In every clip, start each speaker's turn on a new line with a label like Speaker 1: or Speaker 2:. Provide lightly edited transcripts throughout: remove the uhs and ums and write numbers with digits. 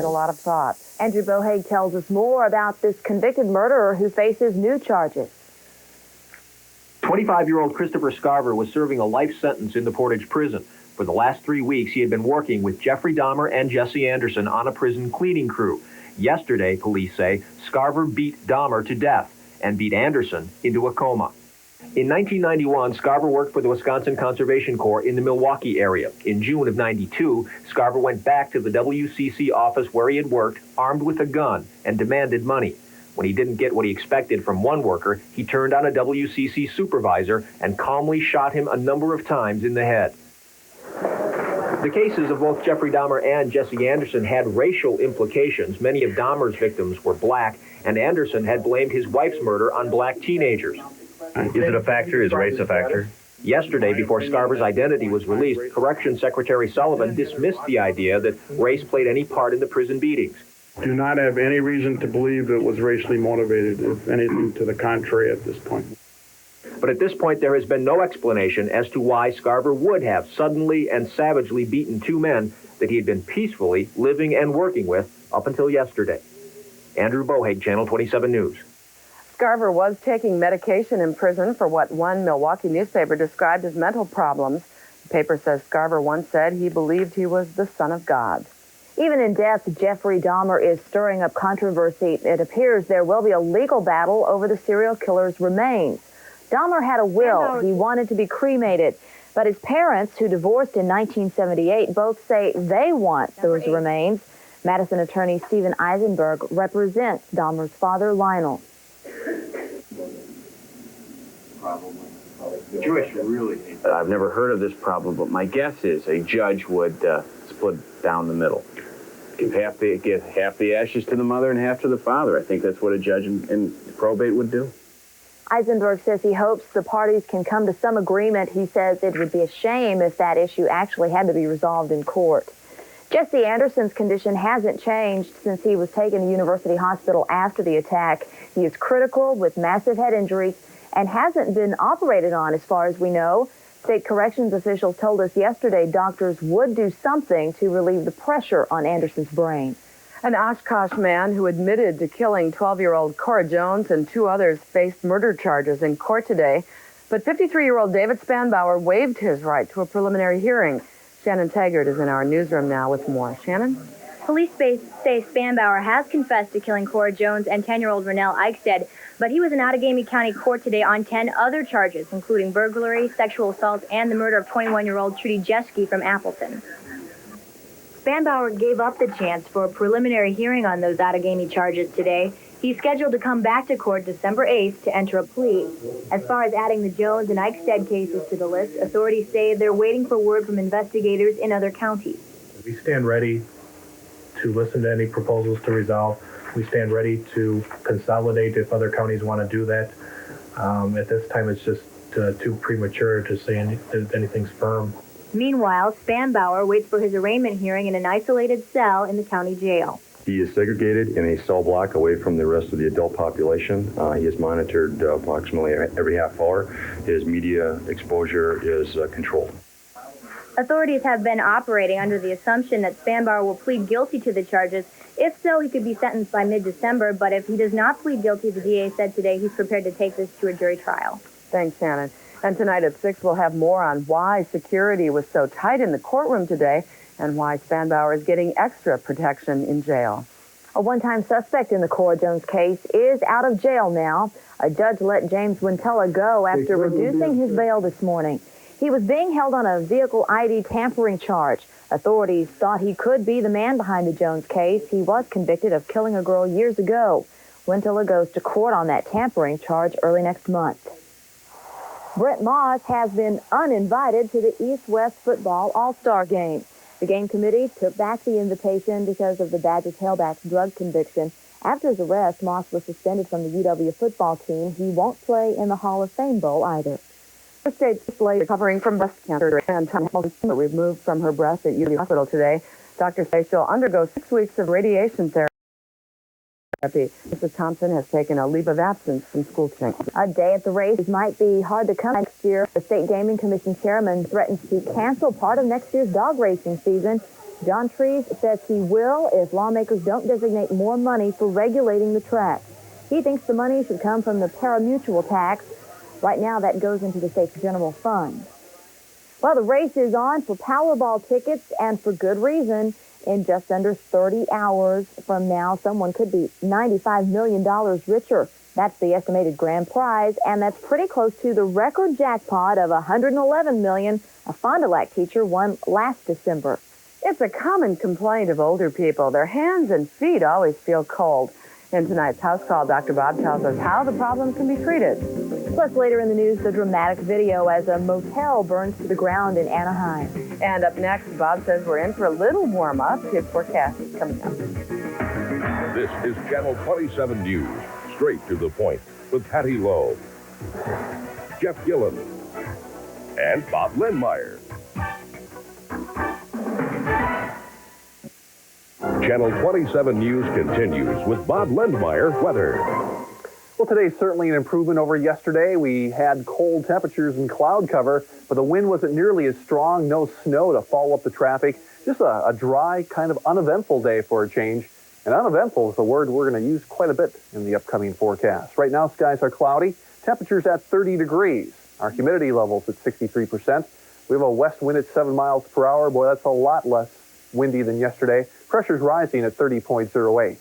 Speaker 1: get a lot of thought. Andrew Bohague tells us more about this convicted murderer who faces new charges.
Speaker 2: 25-year-old Christopher Scarver was serving a life sentence in the Portage prison. For the last 3 weeks, he had been working with Jeffrey Dahmer and Jesse Anderson on a prison cleaning crew. Yesterday, police say, Scarver beat Dahmer to death and beat Anderson into a coma. In 1991, Scarver worked for the Wisconsin Conservation Corps in the Milwaukee area. In June of '92, Scarver went back to the WCC office where he had worked, armed with a gun, and demanded money. When he didn't get what he expected from one worker, he turned on a WCC supervisor and calmly shot him a number of times in the head. The cases of both Jeffrey Dahmer and Jesse Anderson had racial implications. Many of Dahmer's victims were black, and Anderson had blamed his wife's murder on black teenagers.
Speaker 3: Is it a factor? Is race a factor?
Speaker 2: Yesterday, before Scarver's identity was released, Corrections Secretary Sullivan dismissed the idea that race played any part in the prison beatings.
Speaker 4: Do not have any reason to believe it was racially motivated, if anything to the contrary at this point.
Speaker 2: But at this point, there has been no explanation as to why Scarver would have suddenly and savagely beaten two men that he had been peacefully living and working with up until yesterday. Andrew Bohague, Channel 27 News.
Speaker 1: Scarver was taking medication in prison for what one Milwaukee newspaper described as mental problems. The paper says Scarver once said he believed he was the son of God. Even in death, Jeffrey Dahmer is stirring up controversy. It appears there will be a legal battle over the serial killer's remains. Dahmer had a will. He wanted to be cremated. But his parents, who divorced in 1978, both say they want those remains. Madison attorney Stephen Eisenberg represents Dahmer's father, Lionel.
Speaker 3: Jewish, really. I've never heard of this problem, but my guess is a judge would split down the middle. Give half the ashes to the mother and half to the father. I think that's what a judge in probate would do.
Speaker 1: Eisenberg says he hopes the parties can come to some agreement. He says it would be a shame if that issue actually had to be resolved in court. Jesse Anderson's condition hasn't changed since he was taken to University Hospital after the attack. He is critical with massive head injuries and hasn't been operated on as far as we know. State corrections officials told us yesterday doctors would do something to relieve the pressure on Anderson's brain. An Oshkosh man who admitted to killing 12-year-old Cora Jones and two others faced murder charges in court today. But 53-year-old David Spanbauer waived his right to a preliminary hearing. Shannon Taggart is in our newsroom now with more. Shannon?
Speaker 5: Police say Spanbauer has confessed to killing Cora Jones and 10-year-old Rennell Eichstead, but he was in Outagamie County Court today on 10 other charges, including burglary, sexual assault, and the murder of 21-year-old Trudy Jeschke from Appleton. Spanbauer gave up the chance for a preliminary hearing on those Outagamie charges today. He's scheduled to come back to court December 8th to enter a plea. As far as adding the Jones and Eichstead cases to the list, authorities say they're waiting for word from investigators in other counties.
Speaker 6: We stand ready to listen to any proposals to resolve. We stand ready to consolidate if other counties want to do that. At this time, it's just too premature to say anything's firm.
Speaker 5: Meanwhile, Spanbauer waits for his arraignment hearing in an isolated cell in the county jail.
Speaker 7: He is segregated in a cell block away from the rest of the adult population. He is monitored approximately every half hour. His media exposure is controlled.
Speaker 5: Authorities have been operating under the assumption that Spanbauer will plead guilty to the charges. If so, he could be sentenced by mid-December, but if he does not plead guilty, the DA said today he's prepared to take this to a jury trial.
Speaker 1: Thanks, Shannon. And tonight at 6, we'll have more on why security was so tight in the courtroom today and why Spanbauer is getting extra protection in jail. A one-time suspect in the Cora Jones case is out of jail now. A judge let James Wintella go after reducing his bail this morning. He was being held on a vehicle ID tampering charge. Authorities thought he could be the man behind the Jones case. He was convicted of killing a girl years ago. Wintella goes to court on that tampering charge early next month. Brent Moss has been uninvited to the East-West Football All-Star Game. The game committee took back the invitation because of the Badger tailback's drug conviction. After his arrest, Moss was suspended from the UW football team. He won't play in the Hall of Fame Bowl either. First stage lady recovering from breast cancer and Hamilton removed from her breast at UW Hospital today. Doctors say she'll undergo 6 weeks of radiation therapy. Mrs. Thompson has taken a leave of absence from school teaching. A day at the races might be hard to come next year. The State Gaming Commission chairman threatens to cancel part of next year's dog racing season.
Speaker 8: John Trees says he will if lawmakers don't designate more money for regulating the track. He thinks the money should come from the pari-mutuel tax. Right now, that goes into the state's general fund. Well, the race is on for Powerball tickets, and for good reason. In just under 30 hours from now, someone could be $95 million richer. That's the estimated grand prize, and that's pretty close to the record jackpot of $111 million a Fond du Lac teacher won last December.
Speaker 1: It's a common complaint of older people. Their hands and feet always feel cold. In tonight's House Call, Dr. Bob tells us how the problem can be treated.
Speaker 8: Plus, later in the news, the dramatic video as a motel burns to the ground in Anaheim.
Speaker 1: And up next, Bob says we're in for a little warm-up. His forecast is coming up.
Speaker 9: This is Channel 27 News, straight to the point, with Patty Lowe, Jeff Gillen, and Bob Lindmeyer. Channel 27 News continues with Bob Lindmeyer weather.
Speaker 10: Well, today's certainly an improvement over yesterday. We had cold temperatures and cloud cover, but the wind wasn't nearly as strong. No snow to follow up the traffic. Just a dry, kind of uneventful day for a change. And uneventful is the word we're going to use quite a bit in the upcoming forecast. Right now, skies are cloudy. Temperatures at 30 degrees. Our humidity level's at 63%. We have a west wind at 7 miles per hour. Boy, that's a lot less windy than yesterday. Pressure's rising at 30.08.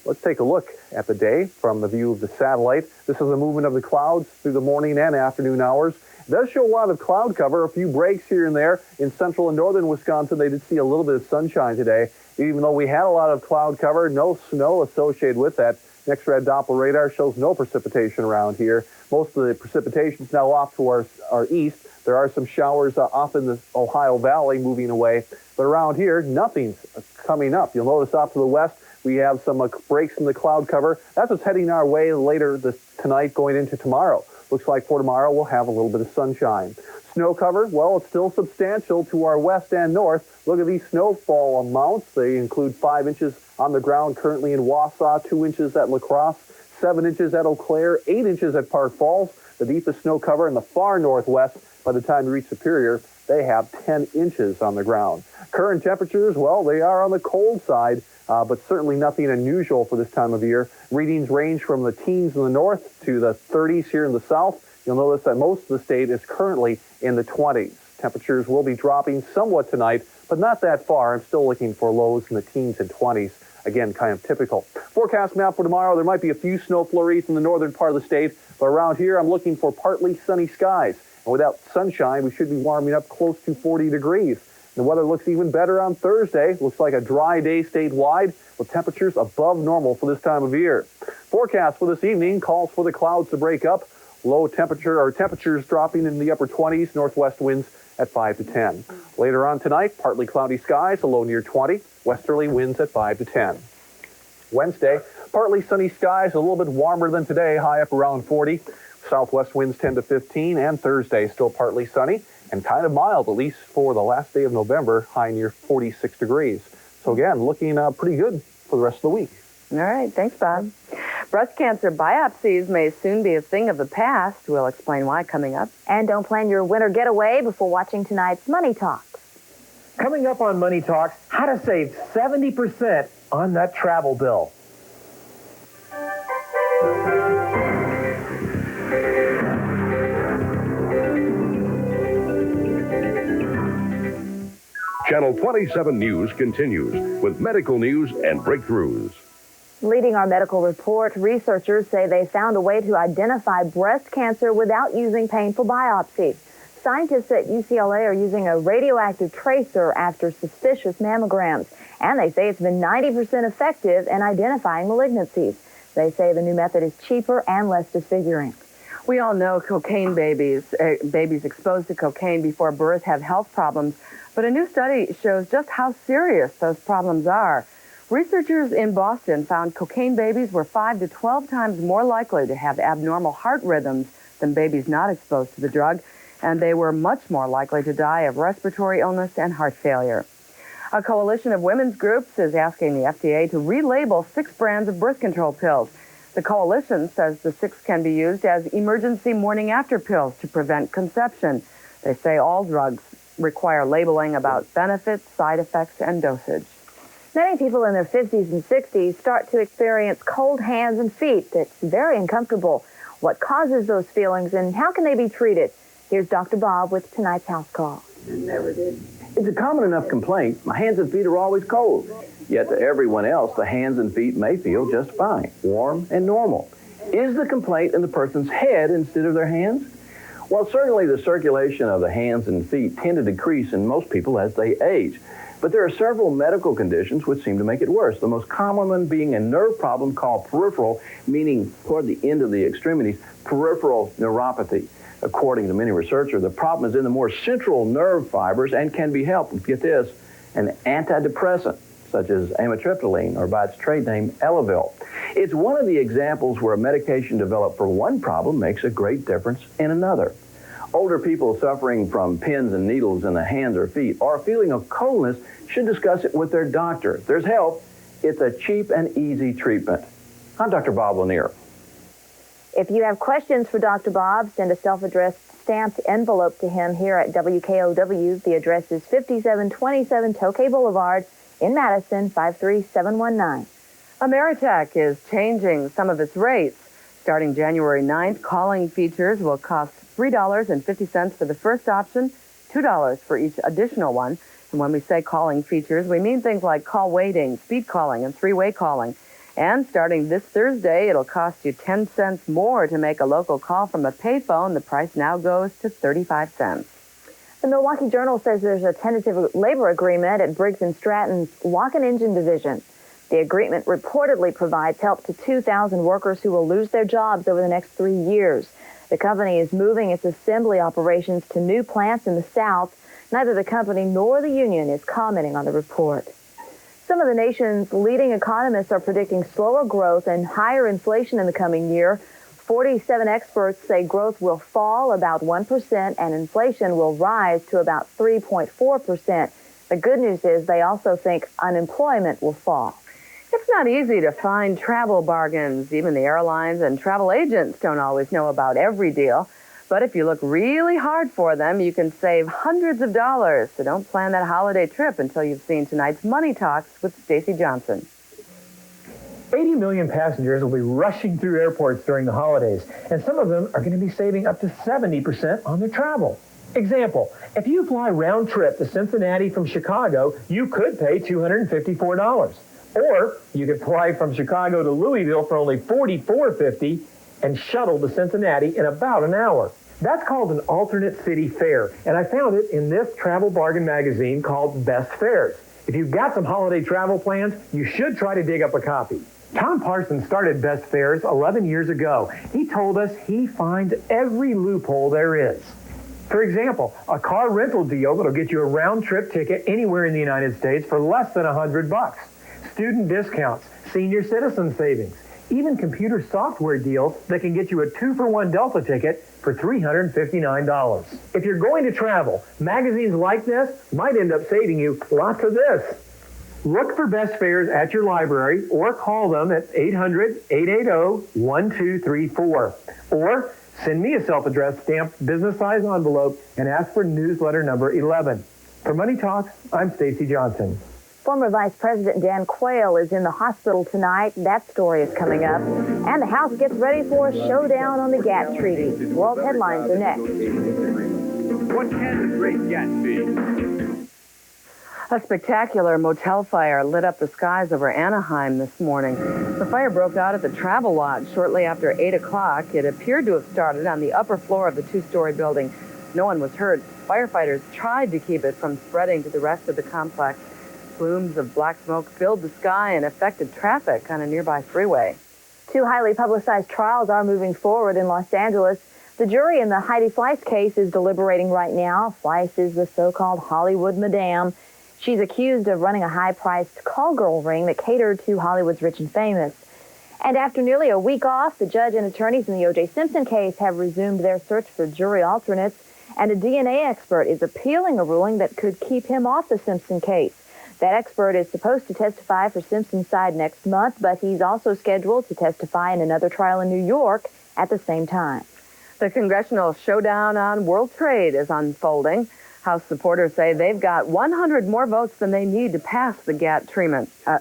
Speaker 10: Let's take a look at the day from the view of the satellite. This is the movement of the clouds through the morning and afternoon hours. It does show a lot of cloud cover, a few breaks here and there. In central and northern Wisconsin, they did see a little bit of sunshine today. Even though we had a lot of cloud cover, no snow associated with that. Next red Doppler radar shows no precipitation around here. Most of the precipitation is now off to our east. There are some showers off in the Ohio Valley moving away. But around here, nothing's coming up. You'll notice off to the west, we have some breaks in the cloud cover. That's what's heading our way later tonight going into tomorrow. Looks like for tomorrow, we'll have a little bit of sunshine. Snow cover, well, it's still substantial to our west and north. Look at these snowfall amounts. They include 5 inches on the ground currently in Wausau, 2 inches at La Crosse, 7 inches at Eau Claire, 8 inches at Park Falls. The deepest snow cover in the far northwest. By the time you reach Superior, they have 10 inches on the ground. Current temperatures, well, they are on the cold side, but certainly nothing unusual for this time of year. Readings range from the teens in the north to the 30s here in the south. You'll notice that most of the state is currently in the 20s. Temperatures will be dropping somewhat tonight, but not that far. I'm still looking for lows in the teens and 20s. Again, kind of typical. Forecast map for tomorrow, there might be a few snow flurries in the northern part of the state, but around here I'm looking for partly sunny skies. And without sunshine, we should be warming up close to 40 degrees. The weather looks even better on Thursday. Looks like a dry day statewide with temperatures above normal for this time of year. Forecast for this evening calls for the clouds to break up. Low temperature or temperatures dropping in the upper 20s, northwest winds at 5 to 10. Later on tonight, partly cloudy skies, a low near 20, westerly winds at 5 to 10. Wednesday, partly sunny skies, a little bit warmer than today, high up around 40. Southwest winds 10 to 15, and Thursday still partly sunny and kind of mild, at least for the last day of November, high near 46 degrees. So again, looking pretty good for the rest of the week.
Speaker 1: All right, thanks, Bob. Breast cancer biopsies may soon be a thing of the past. We'll explain why coming up.
Speaker 8: And don't plan your winter getaway before watching tonight's Money Talks.
Speaker 11: Coming up on Money Talks, how to save 70% on that travel bill.
Speaker 9: Channel 27 News continues with medical news and breakthroughs.
Speaker 8: Leading our medical report, researchers say they found a way to identify breast cancer without using painful biopsy. Scientists at UCLA are using a radioactive tracer after suspicious mammograms, and they say it's been 90% effective in identifying malignancies. They say the new method is cheaper and less disfiguring.
Speaker 1: We all know cocaine babies exposed to cocaine before birth have health problems, but a new study shows just how serious those problems are. Researchers in Boston found cocaine babies were 5 to 12 times more likely to have abnormal heart rhythms than babies not exposed to the drug, and they were much more likely to die of respiratory illness and heart failure. A coalition of women's groups is asking the FDA to relabel 6 brands of birth control pills. The coalition says the 6 can be used as emergency morning after pills to prevent conception. They say all drugs require labeling about benefits, side effects, and dosage.
Speaker 8: Many people in their 50s and 60s start to experience cold hands and feet that's very uncomfortable. What causes those feelings and how can they be treated? Here's Dr. Bob with tonight's house call.
Speaker 3: It's a common enough complaint. My hands and feet are always cold. Yet to everyone else, the hands and feet may feel just fine, warm and normal. Is the complaint in the person's head instead of their hands? Well, certainly the circulation of the hands and feet tend to decrease in most people as they age. But there are several medical conditions which seem to make it worse. The most common one being a nerve problem called peripheral, meaning toward the end of the extremities, peripheral neuropathy. According to many researchers, the problem is in the more central nerve fibers and can be helped with, get this, an antidepressant, such as amitriptyline, or by its trade name, Elavil. It's one of the examples where a medication developed for one problem makes a great difference in another. Older people suffering from pins and needles in the hands or feet or a feeling of coldness should discuss it with their doctor. If there's help, it's a cheap and easy treatment. I'm Dr. Bob Lanier.
Speaker 8: If you have questions for Dr. Bob, send a self-addressed stamped envelope to him here at WKOW. The address is 5727 Tokay Boulevard in Madison, 53719.
Speaker 1: Ameritech is changing some of its rates. Starting January 9th, calling features will cost $3.50 for the first option, $2 for each additional one. And when we say calling features, we mean things like call waiting, speed calling, and three-way calling. And starting this Thursday, it'll cost you 10 cents more to make a local call from a payphone. The price now goes to 35 cents.
Speaker 8: The Milwaukee Journal says there's a tentative labor agreement at Briggs & Stratton's lock and engine division. The agreement reportedly provides help to 2,000 workers who will lose their jobs over the next 3 years. The company is moving its assembly operations to new plants in the South. Neither the company nor the union is commenting on the report. Some of the nation's leading economists are predicting slower growth and higher inflation in the coming year. 47 experts say growth will fall about 1% and inflation will rise to about 3.4%. The good news is they also think unemployment will fall.
Speaker 1: It's not easy to find travel bargains. Even the airlines and travel agents don't always know about every deal. But if you look really hard for them, you can save hundreds of dollars. So don't plan that holiday trip until you've seen tonight's Money Talks with Stacey Johnson.
Speaker 11: 80 million passengers will be rushing through airports during the holidays, and some of them are going to be saving up to 70% on their travel. Example, if you fly round trip to Cincinnati from Chicago, you could pay $254. Or you could fly from Chicago to Louisville for only $44.50 and shuttle to Cincinnati in about an hour. That's called an alternate city fare, and I found it in this travel bargain magazine called Best Fares. If you've got some holiday travel plans, you should try to dig up a copy. Tom Parsons started Best Fares 11 years ago. He told us he finds every loophole there is. For example, a car rental deal that'll get you a round-trip ticket anywhere in the United States for less than $100. Student discounts, senior citizen savings, even computer software deals that can get you a 2-for-1 Delta ticket for $359. If you're going to travel, magazines like this might end up saving you lots of this. Look for Best Fares at your library or call them at 800-880-1234. Or send me a self-addressed stamped business-size envelope and ask for newsletter number 11. For Money Talks, I'm Stacey Johnson.
Speaker 8: Former Vice President Dan Quayle is in the hospital tonight. That story is coming up. And the House gets ready for a showdown on the GATT treaty. World headlines are next.
Speaker 3: What can the great GATT be?
Speaker 1: A spectacular motel fire lit up the skies over Anaheim this morning. The fire broke out at the Travel Lodge shortly after 8 o'clock. It appeared to have started on the upper floor of the 2-story building. No one was hurt. Firefighters tried to keep it from spreading to the rest of the complex. Plumes of black smoke filled the sky and affected traffic on a nearby freeway.
Speaker 8: 2 highly publicized trials are moving forward in Los Angeles. The jury in the Heidi Fleiss case is deliberating right now. Fleiss is the so-called Hollywood Madame. She's accused of running a high-priced call girl ring that catered to Hollywood's rich and famous. And after nearly a week off, the judge and attorneys in the O.J. Simpson case have resumed their search for jury alternates, and a DNA expert is appealing a ruling that could keep him off the Simpson case. That expert is supposed to testify for Simpson's side next month, but he's also scheduled to testify in another trial in New York at the same time.
Speaker 1: The congressional showdown on world trade is unfolding. House supporters say they've got 100 more votes than they need to pass the GATT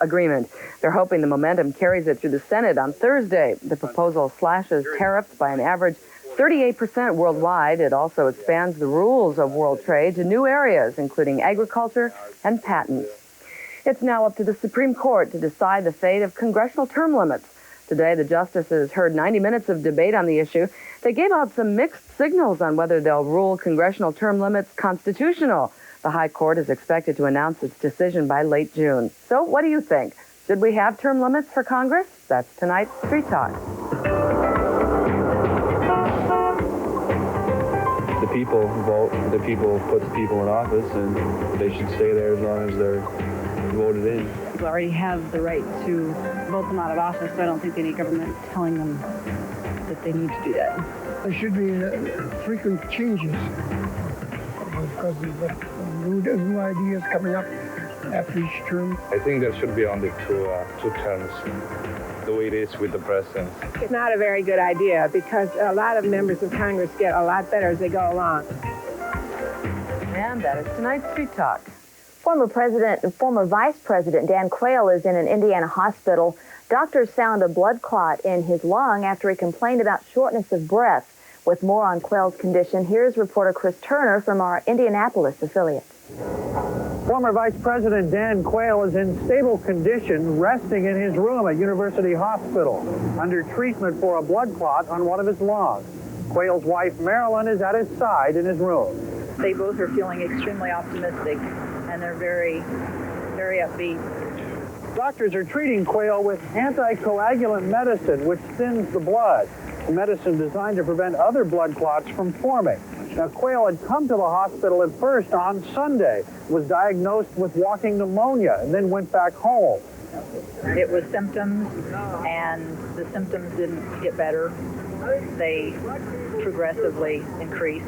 Speaker 1: agreement. They're hoping the momentum carries it through the Senate on Thursday. The proposal slashes tariffs by an average 38% worldwide. It also expands the rules of world trade to new areas, including agriculture and patents. It's now up to the Supreme Court to decide the fate of congressional term limits. Today, the justices heard 90 minutes of debate on the issue. They gave out some mixed signals on whether they'll rule congressional term limits constitutional. The High Court is expected to announce its decision by late June. So what do you think? Should we have term limits for Congress? That's tonight's Street Talk.
Speaker 12: The people vote, the people put the people in office, and they should stay there as long as they're voted in.
Speaker 13: People already have the right to vote them out of office, so I don't think any government telling them that they need to do that.
Speaker 14: There should be frequent changes because of new ideas coming up after each term.
Speaker 12: I think there should be only two terms, the way it is with the president.
Speaker 15: It's not a very good idea because a lot of members of Congress get a lot better as they go along.
Speaker 1: And that is tonight's Street Talk.
Speaker 8: Former Vice President Dan Quayle is in an Indiana hospital. Doctors found a blood clot in his lung after he complained about shortness of breath. With more on Quayle's condition, here's reporter Chris Turner from our Indianapolis affiliate.
Speaker 16: Former Vice President Dan Quayle is in stable condition, resting in his room at University Hospital, under treatment for a blood clot on one of his lungs. Quayle's wife, Marilyn, is at his side in his room.
Speaker 17: They both are feeling extremely optimistic, and they're very, very upbeat.
Speaker 16: Doctors are treating Quayle with anticoagulant medicine, which thins the blood. Medicine designed to prevent other blood clots from forming. Now, Quayle had come to the hospital at first on Sunday, was diagnosed with walking pneumonia, and then went back home.
Speaker 17: It was symptoms, and the symptoms didn't get better. They progressively increased.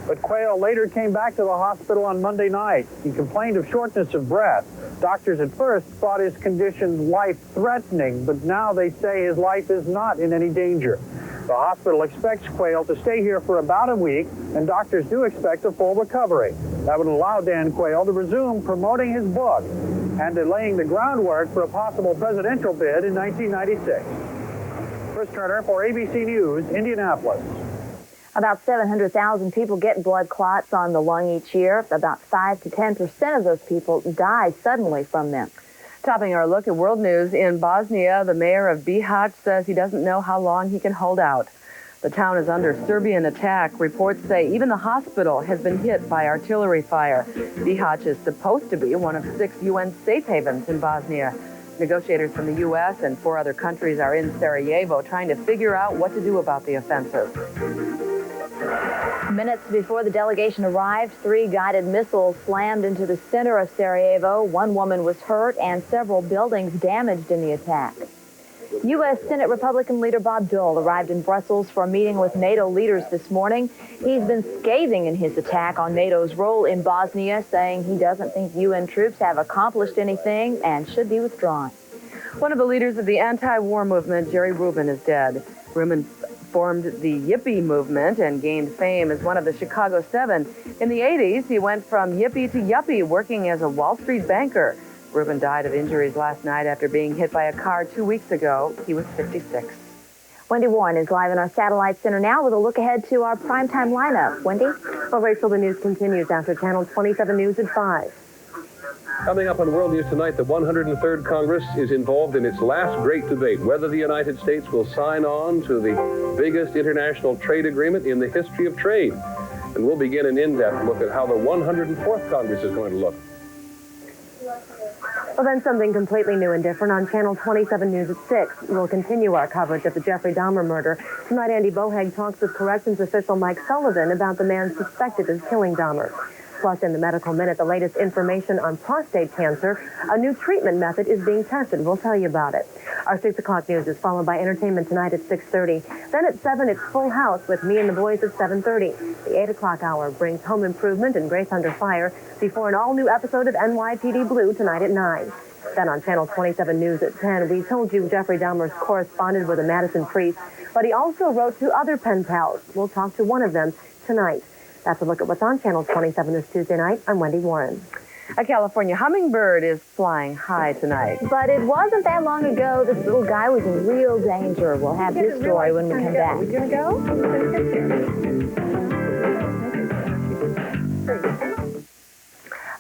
Speaker 16: But Quayle later came back to the hospital on Monday night. He complained of shortness of breath. Doctors at first thought his condition life-threatening, but now they say his life is not in any danger. The hospital expects Quayle to stay here for about a week, and doctors do expect a full recovery. That would allow Dan Quayle to resume promoting his book and laying the groundwork for a possible presidential bid in 1996. Chris Turner for ABC News, Indianapolis.
Speaker 8: About 700,000 people get blood clots on the lung each year. About 5 to 10% of those people die suddenly from them.
Speaker 1: Topping our look at world news, in Bosnia, the mayor of Bihać says he doesn't know how long he can hold out. The town is under Serbian attack. Reports say even the hospital has been hit by artillery fire. Bihać is supposed to be one of 6 UN safe havens in Bosnia. Negotiators from the U.S. and 4 other countries are in Sarajevo trying to figure out what to do about the offensive.
Speaker 8: Minutes before the delegation arrived, 3 guided missiles slammed into the center of Sarajevo. 1 woman was hurt and several buildings damaged in the attack. U.S. Senate Republican leader Bob Dole arrived in Brussels for a meeting with NATO leaders this morning. He's been scathing in his attack on NATO's role in Bosnia, saying he doesn't think UN troops have accomplished anything and should be withdrawn.
Speaker 1: One of the leaders of the anti-war movement, Jerry Rubin, is dead. Rubin formed the Yippie movement and gained fame as one of the Chicago 7. In the 80s, he went from Yippie to Yuppie, working as a Wall Street banker. Rubin died of injuries last night after being hit by a car 2 weeks ago. He was 56.
Speaker 8: Wendy Warren is live in our satellite center now with a look ahead to our primetime lineup. Wendy?
Speaker 18: Well, Rachel, the news continues after Channel 27 News at 5.
Speaker 19: Coming up on World News tonight, the 103rd Congress is involved in its last great debate, whether the United States will sign on to the biggest international trade agreement in the history of trade. And we'll begin an in-depth look at how the 104th Congress is going to look.
Speaker 18: Well, then something completely new and different on Channel 27 News at 6. We'll continue our coverage of the Jeffrey Dahmer murder. Tonight, Andy Bohag talks with corrections official Mike Sullivan about the man suspected of killing Dahmer. Plus, in the Medical Minute, the latest information on prostate cancer. A new treatment method is being tested. We'll tell you about it. Our 6 o'clock news is followed by entertainment tonight at 6:30. Then at 7, it's Full House with Me and the Boys at 7:30. The 8 o'clock hour brings Home Improvement and Grace Under Fire before an all-new episode of NYPD Blue tonight at 9. Then on Channel 27 News at 10, we told you Jeffrey Dahmer's corresponded with a Madison priest, but he also wrote to other pen pals. We'll talk to one of them tonight. That's a look at what's on Channel 27 this Tuesday night. I'm Wendy Warren.
Speaker 1: A California hummingbird is flying high tonight.
Speaker 8: But it wasn't that long ago this little guy was in real danger. We'll have his story when we come back.
Speaker 1: We're going to go?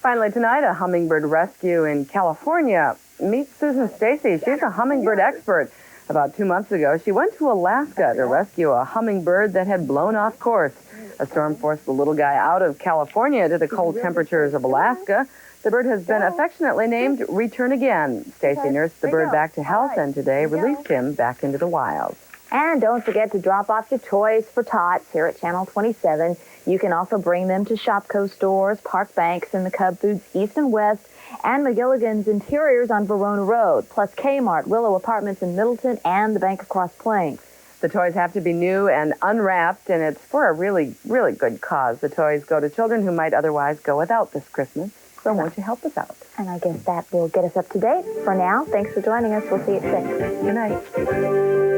Speaker 1: Finally tonight, a hummingbird rescue in California. Meet Susan Stacy. She's a hummingbird expert. About 2 months ago, she went to Alaska to rescue a hummingbird that had blown off course. A storm forced the little guy out of California to the cold temperatures of Alaska. The bird has been affectionately named Return Again. Stacy nursed the bird back to health and today released him back into the wild.
Speaker 8: And don't forget to drop off your toys for tots here at Channel 27. You can also bring them to Shopko stores, Park Banks, and the Cub Foods East and West, and McGilligan's Interiors on Verona Road, plus Kmart, Willow Apartments in Middleton, and the Bank of Cross Plains.
Speaker 1: The toys have to be new and unwrapped, and it's for a really, really good cause. The toys go to children who might otherwise go without this Christmas. So won't you help us out?
Speaker 8: And I guess that will get us up to date. For now, thanks for joining us. We'll see you at 6.
Speaker 1: Good night.